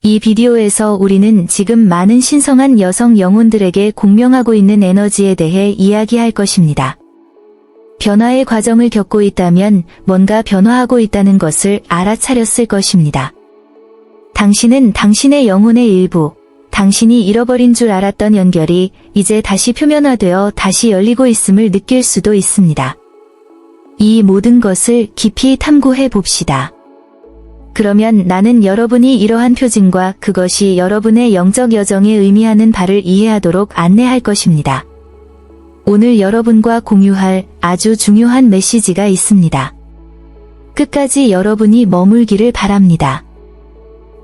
이 비디오에서 우리는 지금 많은 신성한 여성 영혼들에게 공명하고 있는 에너지에 대해 이야기할 것입니다. 변화의 과정을 겪고 있다면 뭔가 변화하고 있다는 것을 알아차렸을 것입니다. 당신은 당신의 영혼의 일부, 당신이 잃어버린 줄 알았던 연결이 이제 다시 표면화되어 다시 열리고 있음을 느낄 수도 있습니다. 이 모든 것을 깊이 탐구해 봅시다. 그러면 나는 여러분이 이러한 표징과 그것이 여러분의 영적 여정에 의미하는 바를 이해하도록 안내할 것입니다. 오늘 여러분과 공유할 아주 중요한 메시지가 있습니다. 끝까지 여러분이 머물기를 바랍니다.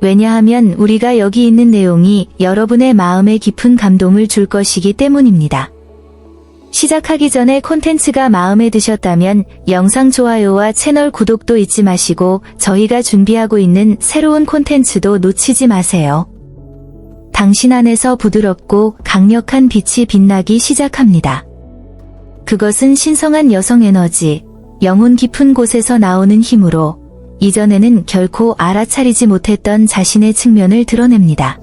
왜냐하면 우리가 여기 있는 내용이 여러분의 마음에 깊은 감동을 줄 것이기 때문입니다. 시작하기 전에 콘텐츠가 마음에 드셨다면 영상 좋아요와 채널 구독도 잊지 마시고 저희가 준비하고 있는 새로운 콘텐츠도 놓치지 마세요. 당신 안에서 부드럽고 강력한 빛이 빛나기 시작합니다. 그것은 신성한 여성 에너지, 영혼 깊은 곳에서 나오는 힘으로 이전에는 결코 알아차리지 못했던 자신의 측면을 드러냅니다.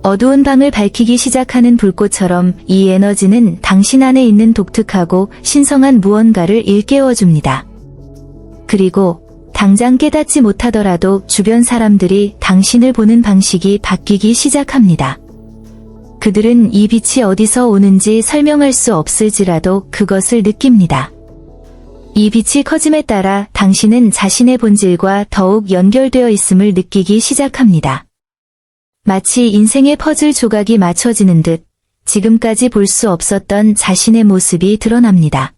어두운 방을 밝히기 시작하는 불꽃처럼 이 에너지는 당신 안에 있는 독특하고 신성한 무언가를 일깨워줍니다. 그리고 당장 깨닫지 못하더라도 주변 사람들이 당신을 보는 방식이 바뀌기 시작합니다. 그들은 이 빛이 어디서 오는지 설명할 수 없을지라도 그것을 느낍니다. 이 빛이 커짐에 따라 당신은 자신의 본질과 더욱 연결되어 있음을 느끼기 시작합니다. 마치 인생의 퍼즐 조각이 맞춰지는 듯 지금까지 볼 수 없었던 자신의 모습이 드러납니다.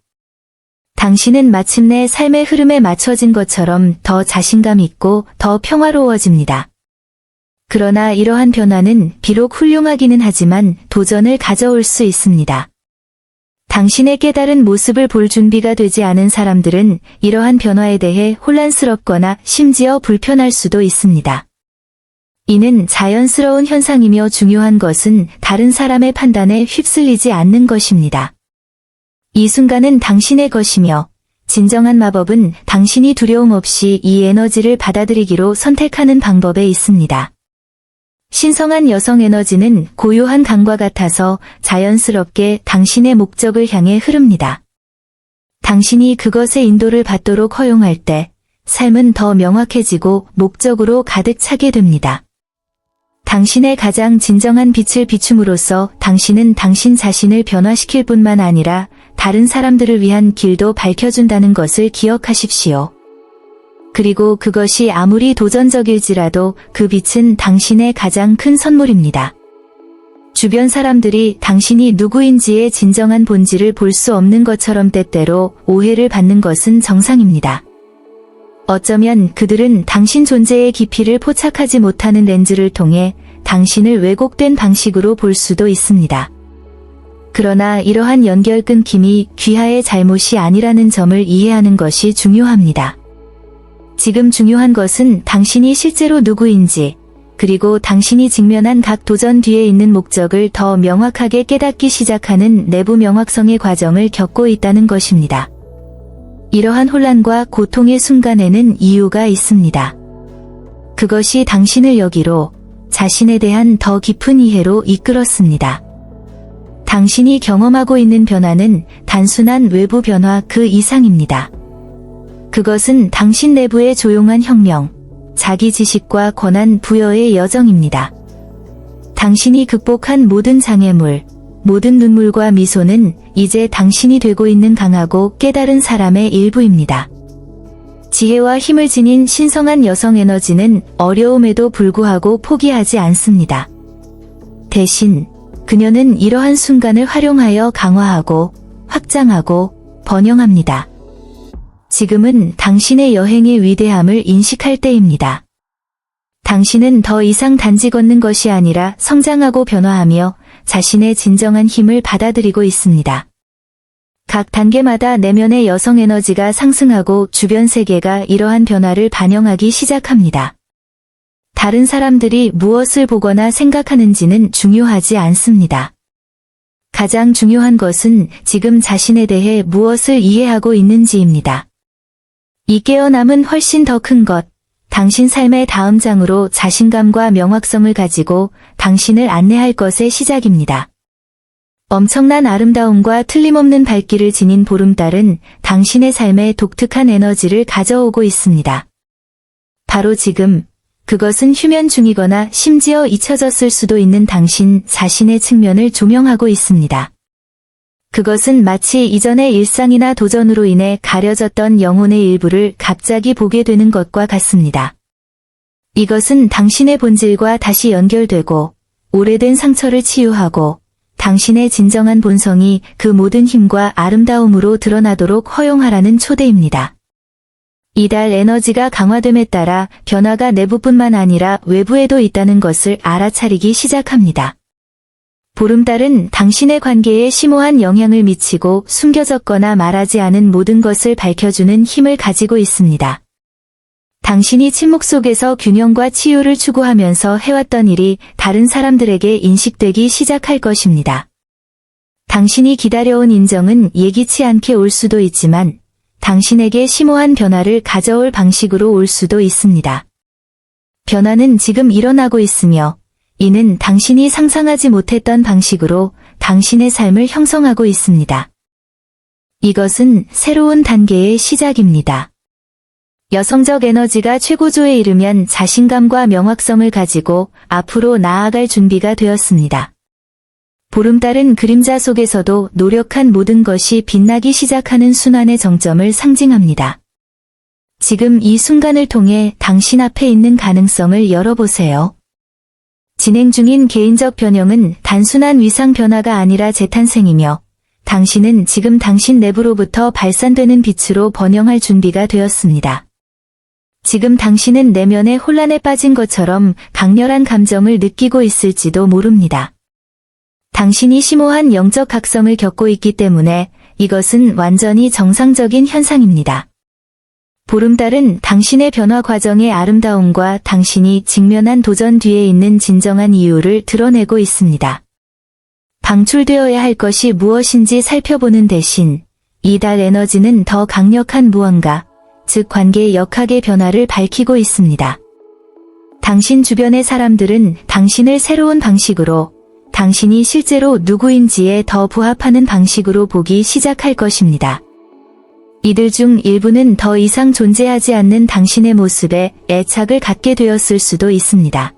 당신은 마침내 삶의 흐름에 맞춰진 것처럼 더 자신감 있고 더 평화로워집니다. 그러나 이러한 변화는 비록 훌륭하기는 하지만 도전을 가져올 수 있습니다. 당신의 깨달은 모습을 볼 준비가 되지 않은 사람들은 이러한 변화에 대해 혼란스럽거나 심지어 불편할 수도 있습니다. 이는 자연스러운 현상이며 중요한 것은 다른 사람의 판단에 휩쓸리지 않는 것입니다. 이 순간은 당신의 것이며 진정한 마법은 당신이 두려움 없이 이 에너지를 받아들이기로 선택하는 방법에 있습니다. 신성한 여성 에너지는 고요한 강과 같아서 자연스럽게 당신의 목적을 향해 흐릅니다. 당신이 그것의 인도를 받도록 허용할 때 삶은 더 명확해지고 목적으로 가득 차게 됩니다. 당신의 가장 진정한 빛을 비춤으로써 당신은 당신 자신을 변화시킬 뿐만 아니라 다른 사람들을 위한 길도 밝혀준다는 것을 기억하십시오. 그리고 그것이 아무리 도전적일지라도 그 빛은 당신의 가장 큰 선물입니다. 주변 사람들이 당신이 누구인지의 진정한 본질을 볼 수 없는 것처럼 때때로 오해를 받는 것은 정상입니다. 어쩌면 그들은 당신 존재의 깊이를 포착하지 못하는 렌즈를 통해 당신을 왜곡된 방식으로 볼 수도 있습니다. 그러나 이러한 연결 끊김이 귀하의 잘못이 아니라는 점을 이해하는 것이 중요합니다. 지금 중요한 것은 당신이 실제로 누구인지, 그리고 당신이 직면한 각 도전 뒤에 있는 목적을 더 명확하게 깨닫기 시작하는 내부 명확성의 과정을 겪고 있다는 것입니다. 이러한 혼란과 고통의 순간에는 이유가 있습니다. 그것이 당신을 여기로, 자신에 대한 더 깊은 이해로 이끌었습니다. 당신이 경험하고 있는 변화는 단순한 외부 변화 그 이상입니다. 그것은 당신 내부의 조용한 혁명, 자기 지식과 권한 부여의 여정입니다. 당신이 극복한 모든 장애물, 모든 눈물과 미소는 이제 당신이 되고 있는 강하고 깨달은 사람의 일부입니다. 지혜와 힘을 지닌 신성한 여성 에너지는 어려움에도 불구하고 포기하지 않습니다. 대신 그녀는 이러한 순간을 활용하여 강화하고 확장하고 번영합니다. 지금은 당신의 여행의 위대함을 인식할 때입니다. 당신은 더 이상 단지 걷는 것이 아니라 성장하고 변화하며 자신의 진정한 힘을 받아들이고 있습니다. 각 단계마다 내면의 여성 에너지가 상승하고 주변 세계가 이러한 변화를 반영하기 시작합니다. 다른 사람들이 무엇을 보거나 생각하는지는 중요하지 않습니다. 가장 중요한 것은 지금 자신에 대해 무엇을 이해하고 있는지입니다. 이 깨어남은 훨씬 더 큰 것, 당신 삶의 다음 장으로 자신감과 명확성을 가지고 당신을 안내할 것의 시작입니다. 엄청난 아름다움과 틀림없는 발길을 지닌 보름달은 당신의 삶에 독특한 에너지를 가져오고 있습니다. 바로 지금, 그것은 휴면 중이거나 심지어 잊혀졌을 수도 있는 당신 자신의 측면을 조명하고 있습니다. 그것은 마치 이전의 일상이나 도전으로 인해 가려졌던 영혼의 일부를 갑자기 보게 되는 것과 같습니다. 이것은 당신의 본질과 다시 연결되고 오래된 상처를 치유하고 당신의 진정한 본성이 그 모든 힘과 아름다움으로 드러나도록 허용하라는 초대입니다. 이달 에너지가 강화됨에 따라 변화가 내부뿐만 아니라 외부에도 있다는 것을 알아차리기 시작합니다. 보름달은 당신의 관계에 심오한 영향을 미치고 숨겨졌거나 말하지 않은 모든 것을 밝혀주는 힘을 가지고 있습니다. 당신이 침묵 속에서 균형과 치유를 추구하면서 해왔던 일이 다른 사람들에게 인식되기 시작할 것입니다. 당신이 기다려온 인정은 예기치 않게 올 수도 있지만 당신에게 심오한 변화를 가져올 방식으로 올 수도 있습니다. 변화는 지금 일어나고 있으며 이는 당신이 상상하지 못했던 방식으로 당신의 삶을 형성하고 있습니다. 이것은 새로운 단계의 시작입니다. 여성적 에너지가 최고조에 이르면 자신감과 명확성을 가지고 앞으로 나아갈 준비가 되었습니다. 보름달은 그림자 속에서도 노력한 모든 것이 빛나기 시작하는 순환의 정점을 상징합니다. 지금 이 순간을 통해 당신 앞에 있는 가능성을 열어보세요. 진행 중인 개인적 변형은 단순한 위상 변화가 아니라 재탄생이며 당신은 지금 당신 내부로부터 발산되는 빛으로 번영할 준비가 되었습니다. 지금 당신은 내면의 혼란에 빠진 것처럼 강렬한 감정을 느끼고 있을지도 모릅니다. 당신이 심오한 영적 각성을 겪고 있기 때문에 이것은 완전히 정상적인 현상입니다. 보름달은 당신의 변화 과정의 아름다움과 당신이 직면한 도전 뒤에 있는 진정한 이유를 드러내고 있습니다. 방출되어야 할 것이 무엇인지 살펴보는 대신 이달 에너지는 더 강력한 무언가, 즉 관계의 역학의 변화를 밝히고 있습니다. 당신 주변의 사람들은 당신을 새로운 방식으로, 당신이 실제로 누구인지에 더 부합하는 방식으로 보기 시작할 것입니다. 이들 중 일부는 더 이상 존재하지 않는 당신의 모습에 애착을 갖게 되었을 수도 있습니다.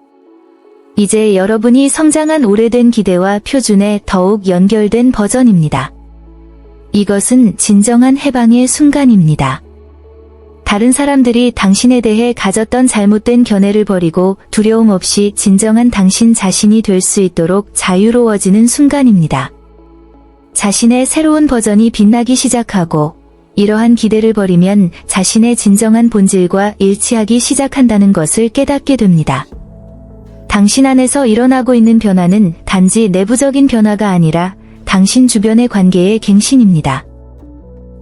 이제 여러분이 성장한 오래된 기대와 표준에 더욱 연결된 버전입니다. 이것은 진정한 해방의 순간입니다. 다른 사람들이 당신에 대해 가졌던 잘못된 견해를 버리고 두려움 없이 진정한 당신 자신이 될 수 있도록 자유로워지는 순간입니다. 자신의 새로운 버전이 빛나기 시작하고 이러한 기대를 버리면 자신의 진정한 본질과 일치하기 시작한다는 것을 깨닫게 됩니다. 당신 안에서 일어나고 있는 변화는 단지 내부적인 변화가 아니라 당신 주변의 관계의 갱신입니다.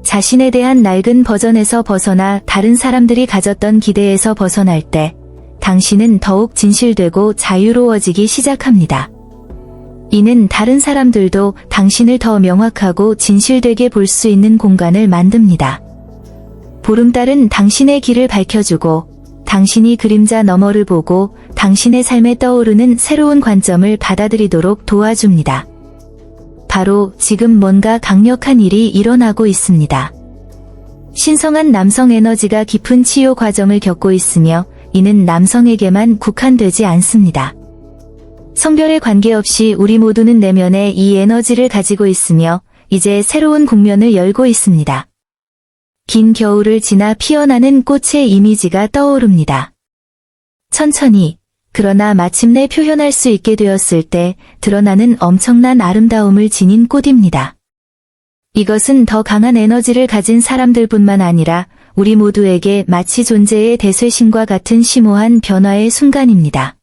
자신에 대한 낡은 버전에서 벗어나 다른 사람들이 가졌던 기대에서 벗어날 때 당신은 더욱 진실되고 자유로워지기 시작합니다. 이는 다른 사람들도 당신을 더 명확하고 진실되게 볼 수 있는 공간을 만듭니다. 보름달은 당신의 길을 밝혀주고 당신이 그림자 너머를 보고 당신의 삶에 떠오르는 새로운 관점을 받아들이도록 도와줍니다. 바로 지금 뭔가 강력한 일이 일어나고 있습니다. 신성한 남성 에너지가 깊은 치유 과정을 겪고 있으며 이는 남성에게만 국한되지 않습니다. 성별에 관계없이 우리 모두는 내면에 이 에너지를 가지고 있으며 이제 새로운 국면을 열고 있습니다. 긴 겨울을 지나 피어나는 꽃의 이미지가 떠오릅니다. 천천히, 그러나 마침내 표현할 수 있게 되었을 때 드러나는 엄청난 아름다움을 지닌 꽃입니다. 이것은 더 강한 에너지를 가진 사람들뿐만 아니라 우리 모두에게 마치 존재의 대쇄신과 같은 심오한 변화의 순간입니다.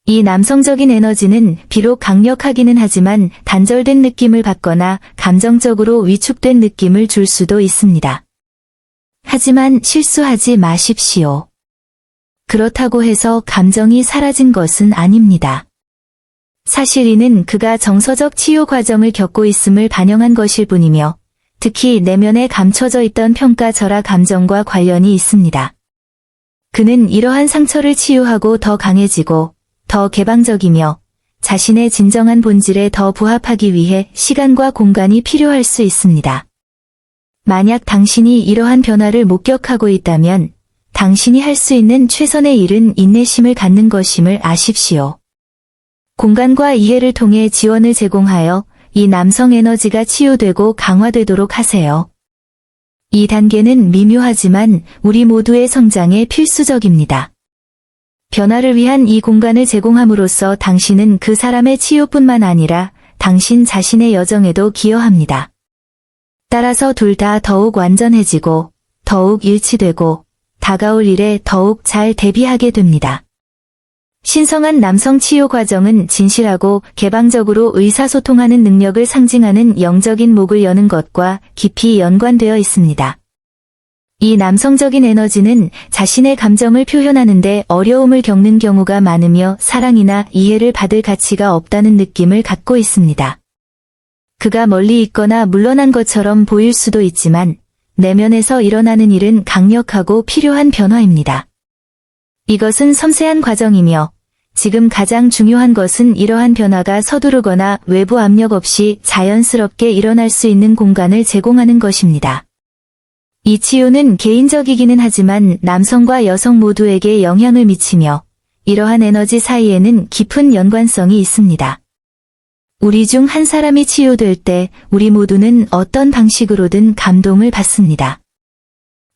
이 남성적인 에너지는 비록 강력하기는 하지만 단절된 느낌을 받거나 감정적으로 위축된 느낌을 줄 수도 있습니다. 하지만 실수하지 마십시오. 그렇다고 해서 감정이 사라진 것은 아닙니다. 사실 이는 그가 정서적 치유 과정을 겪고 있음을 반영한 것일 뿐이며 특히 내면에 감춰져 있던 평가 절하 감정과 관련이 있습니다. 그는 이러한 상처를 치유하고 더 강해지고 더 개방적이며 자신의 진정한 본질에 더 부합하기 위해 시간과 공간이 필요할 수 있습니다. 만약 당신이 이러한 변화를 목격하고 있다면 당신이 할 수 있는 최선의 일은 인내심을 갖는 것임을 아십시오. 공간과 이해를 통해 지원을 제공하여 이 남성 에너지가 치유되고 강화되도록 하세요. 이 단계는 미묘하지만 우리 모두의 성장에 필수적입니다. 변화를 위한 이 공간을 제공함으로써 당신은 그 사람의 치유뿐만 아니라 당신 자신의 여정에도 기여합니다. 따라서 둘 다 더욱 완전해지고 더욱 일치되고 다가올 일에 더욱 잘 대비하게 됩니다. 신성한 남성 치유 과정은 진실하고 개방적으로 의사소통하는 능력을 상징하는 영적인 목을 여는 것과 깊이 연관되어 있습니다. 이 남성적인 에너지는 자신의 감정을 표현하는데 어려움을 겪는 경우가 많으며 사랑이나 이해를 받을 가치가 없다는 느낌을 갖고 있습니다. 그가 멀리 있거나 물러난 것처럼 보일 수도 있지만 내면에서 일어나는 일은 강력하고 필요한 변화입니다. 이것은 섬세한 과정이며 지금 가장 중요한 것은 이러한 변화가 서두르거나 외부 압력 없이 자연스럽게 일어날 수 있는 공간을 제공하는 것입니다. 이 치유는 개인적이기는 하지만 남성과 여성 모두에게 영향을 미치며 이러한 에너지 사이에는 깊은 연관성이 있습니다. 우리 중 한 사람이 치유될 때 우리 모두는 어떤 방식으로든 감동을 받습니다.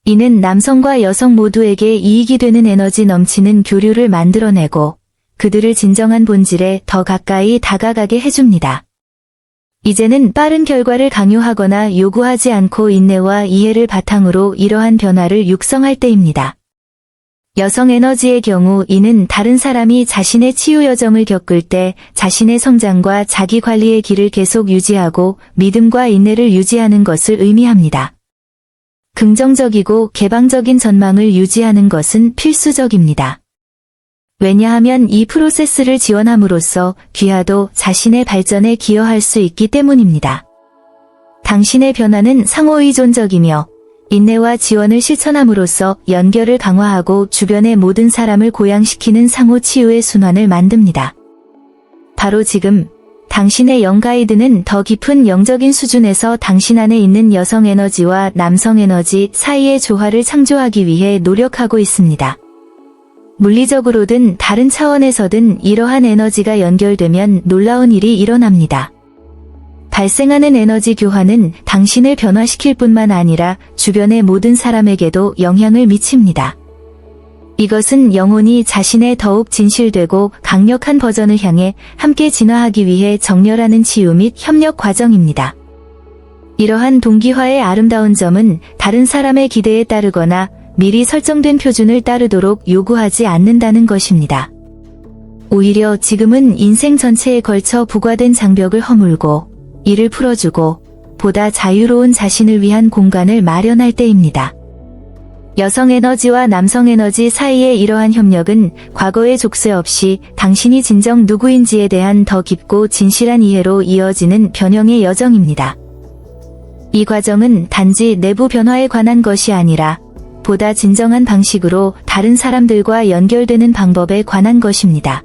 이는 남성과 여성 모두에게 이익이 되는 에너지 넘치는 교류를 만들어내고 그들을 진정한 본질에 더 가까이 다가가게 해줍니다. 이제는 빠른 결과를 강요하거나 요구하지 않고 인내와 이해를 바탕으로 이러한 변화를 육성할 때입니다. 여성 에너지의 경우 이는 다른 사람이 자신의 치유 여정을 겪을 때 자신의 성장과 자기 관리의 길을 계속 유지하고 믿음과 인내를 유지하는 것을 의미합니다. 긍정적이고 개방적인 전망을 유지하는 것은 필수적입니다. 왜냐하면 이 프로세스를 지원함으로써 귀하도 자신의 발전에 기여할 수 있기 때문입니다. 당신의 변화는 상호의존적이며 인내와 지원을 실천함으로써 연결을 강화하고 주변의 모든 사람을 고양시키는 상호 치유의 순환을 만듭니다. 바로 지금 당신의 영가이드는 더 깊은 영적인 수준에서 당신 안에 있는 여성 에너지와 남성 에너지 사이의 조화를 창조하기 위해 노력하고 있습니다. 물리적으로든 다른 차원에서든 이러한 에너지가 연결되면 놀라운 일이 일어납니다. 발생하는 에너지 교환은 당신을 변화시킬 뿐만 아니라 주변의 모든 사람에게도 영향을 미칩니다. 이것은 영혼이 자신의 더욱 진실되고 강력한 버전을 향해 함께 진화하기 위해 정렬하는 치유 및 협력 과정입니다. 이러한 동기화의 아름다운 점은 다른 사람의 기대에 따르거나 미리 설정된 표준을 따르도록 요구하지 않는다는 것입니다. 오히려 지금은 인생 전체에 걸쳐 부과된 장벽을 허물고 이를 풀어주고 보다 자유로운 자신을 위한 공간을 마련할 때입니다. 여성 에너지와 남성 에너지 사이의 이러한 협력은 과거의 족쇄 없이 당신이 진정 누구인지에 대한 더 깊고 진실한 이해로 이어지는 변형의 여정입니다. 이 과정은 단지 내부 변화에 관한 것이 아니라 보다 진정한 방식으로 다른 사람들과 연결되는 방법에 관한 것입니다.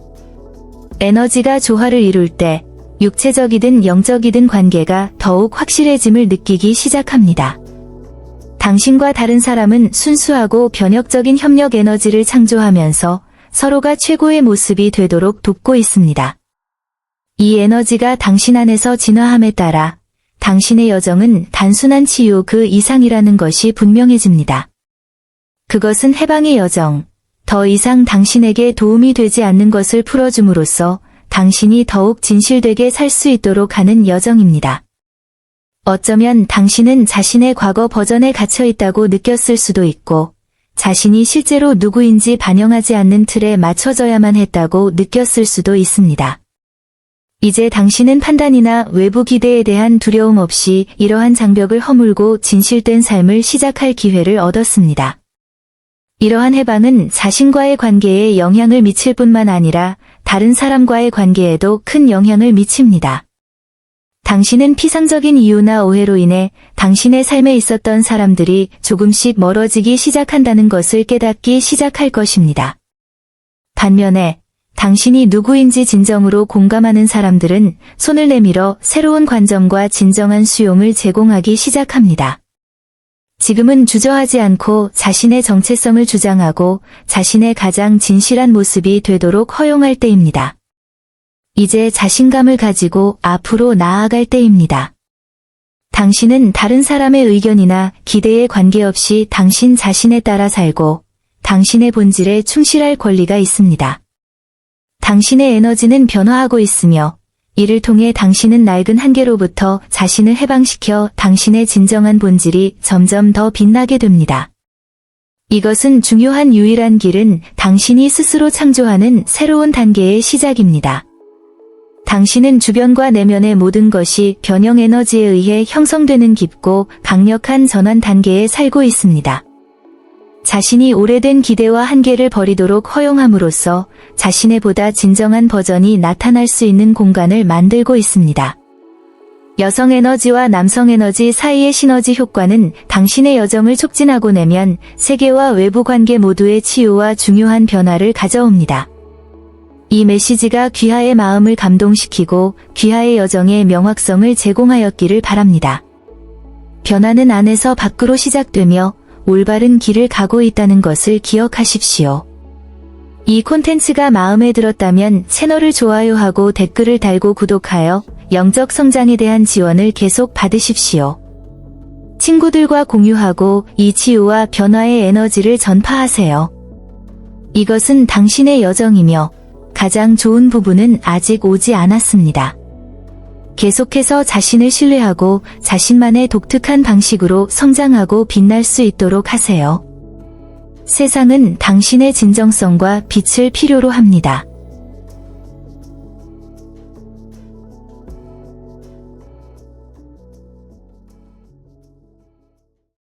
에너지가 조화를 이룰 때 육체적이든 영적이든 관계가 더욱 확실해짐을 느끼기 시작합니다. 당신과 다른 사람은 순수하고 변혁적인 협력 에너지를 창조하면서 서로가 최고의 모습이 되도록 돕고 있습니다. 이 에너지가 당신 안에서 진화함에 따라 당신의 여정은 단순한 치유 그 이상이라는 것이 분명해집니다. 그것은 해방의 여정, 더 이상 당신에게 도움이 되지 않는 것을 풀어줌으로써 당신이 더욱 진실되게 살 수 있도록 하는 여정입니다. 어쩌면 당신은 자신의 과거 버전에 갇혀 있다고 느꼈을 수도 있고, 자신이 실제로 누구인지 반영하지 않는 틀에 맞춰져야만 했다고 느꼈을 수도 있습니다. 이제 당신은 판단이나 외부 기대에 대한 두려움 없이 이러한 장벽을 허물고 진실된 삶을 시작할 기회를 얻었습니다. 이러한 해방은 자신과의 관계에 영향을 미칠 뿐만 아니라 다른 사람과의 관계에도 큰 영향을 미칩니다. 당신은 피상적인 이유나 오해로 인해 당신의 삶에 있었던 사람들이 조금씩 멀어지기 시작한다는 것을 깨닫기 시작할 것입니다. 반면에 당신이 누구인지 진정으로 공감하는 사람들은 손을 내밀어 새로운 관점과 진정한 수용을 제공하기 시작합니다. 지금은 주저하지 않고 자신의 정체성을 주장하고 자신의 가장 진실한 모습이 되도록 허용할 때입니다. 이제 자신감을 가지고 앞으로 나아갈 때입니다. 당신은 다른 사람의 의견이나 기대에 관계없이 당신 자신에 따라 살고 당신의 본질에 충실할 권리가 있습니다. 당신의 에너지는 변화하고 있으며 이를 통해 당신은 낡은 한계로부터 자신을 해방시켜 당신의 진정한 본질이 점점 더 빛나게 됩니다. 이것은 중요한 유일한 길은 당신이 스스로 창조하는 새로운 단계의 시작입니다. 당신은 주변과 내면의 모든 것이 변형 에너지에 의해 형성되는 깊고 강력한 전환 단계에 살고 있습니다. 자신이 오래된 기대와 한계를 버리도록 허용함으로써 자신의 보다 진정한 버전이 나타날 수 있는 공간을 만들고 있습니다. 여성 에너지와 남성 에너지 사이의 시너지 효과는 당신의 여정을 촉진하고 내면, 세계와 외부 관계 모두의 치유와 중요한 변화를 가져옵니다. 이 메시지가 귀하의 마음을 감동시키고 귀하의 여정의 명확성을 제공하였기를 바랍니다. 변화는 안에서 밖으로 시작되며 올바른 길을 가고 있다는 것을 기억하십시오. 이 콘텐츠가 마음에 들었다면 채널을 좋아요하고 댓글을 달고 구독하여 영적 성장에 대한 지원을 계속 받으십시오. 친구들과 공유하고 이 치유와 변화의 에너지를 전파하세요. 이것은 당신의 여정이며 가장 좋은 부분은 아직 오지 않았습니다. 계속해서 자신을 신뢰하고 자신만의 독특한 방식으로 성장하고 빛날 수 있도록 하세요. 세상은 당신의 진정성과 빛을 필요로 합니다.